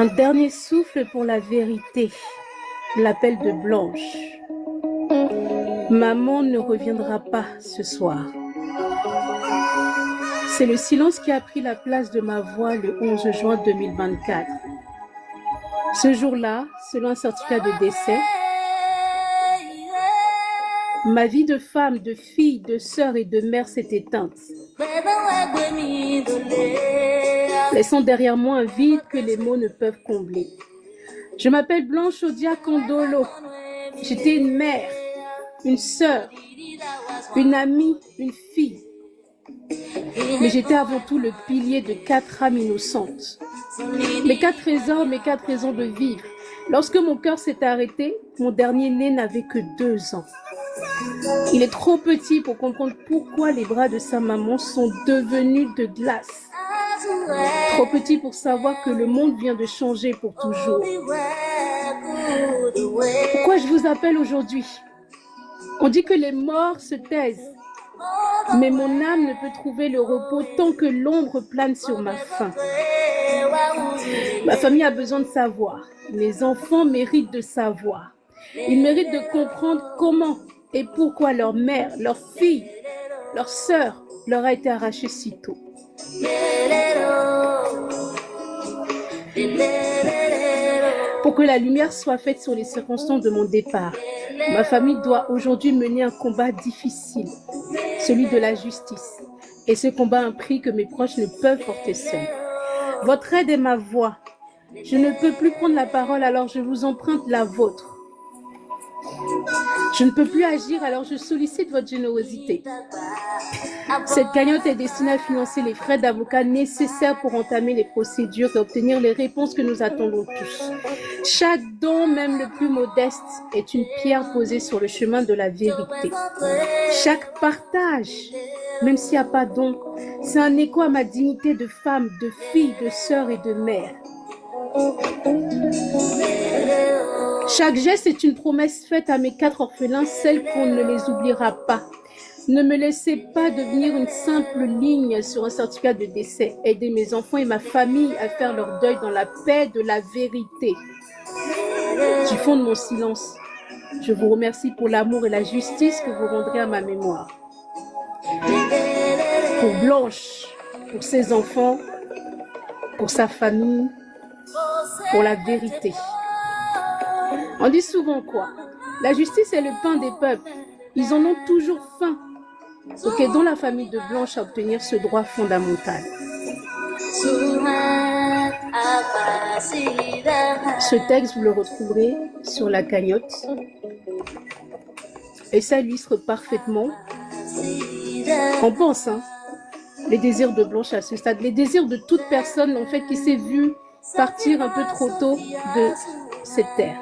Un dernier souffle pour la vérité, l'appel de Blanche. Maman ne reviendra pas ce soir. C'est le silence qui a pris la place de ma voix le 11 juin 2024. Ce jour-là, selon un certificat de décès, ma vie de femme, de fille, de sœur et de mère s'est éteinte, laissant derrière moi un vide que les mots ne peuvent combler. Je m'appelle Blanche Odia Kondolo. J'étais une mère, une sœur, une amie, une fille. Mais j'étais avant tout le pilier de 4 âmes innocentes. Mes 4 trésors, mes 4 raisons de vivre. Lorsque mon cœur s'est arrêté, mon dernier-né n'avait que 2 ans. Il est trop petit pour comprendre pourquoi les bras de sa maman sont devenus de glace. Trop petit pour savoir que le monde vient de changer pour toujours. Pourquoi je vous appelle aujourd'hui? On dit que les morts se taisent, mais mon âme ne peut trouver le repos tant que l'ombre plane sur ma faim. Ma famille a besoin de savoir. Mes enfants méritent de savoir. Ils méritent de comprendre comment et pourquoi leur mère, leur fille, leur sœur leur a été arrachée si tôt. Pour que la lumière soit faite sur les circonstances de mon départ, ma famille doit aujourd'hui mener un combat difficile, celui de la justice. Et ce combat a un prix que mes proches ne peuvent porter seuls. Votre aide est ma voix. Je ne peux plus prendre la parole, alors je vous emprunte la vôtre. Je ne peux plus agir, alors je sollicite votre générosité. Cette cagnotte est destinée à financer les frais d'avocat nécessaires pour entamer les procédures et obtenir les réponses que nous attendons tous. Chaque don, même le plus modeste, est une pierre posée sur le chemin de la vérité. Chaque partage, même s'il n'y a pas don, c'est un écho à ma dignité de femme, de fille, de sœur et de mère. Chaque geste est une promesse faite à mes 4 orphelins, celle qu'on ne les oubliera pas. Ne me laissez pas devenir une simple ligne sur un certificat de décès. Aidez mes enfants et ma famille à faire leur deuil dans la paix de la vérité. Du fond de mon silence, je vous remercie pour l'amour et la justice que vous rendrez à ma mémoire. Pour Blanche, pour ses enfants, pour sa famille, pour la vérité. On dit souvent quoi? La justice est le pain des peuples. Ils en ont toujours faim. Donc aidons la famille de Blanche à obtenir ce droit fondamental. Ce texte, vous le retrouverez sur la cagnotte. Et ça illustre parfaitement, on pense, les désirs de Blanche à ce stade, les désirs de toute personne en fait qui s'est vue partir un peu trop tôt de cette terre.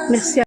Merci.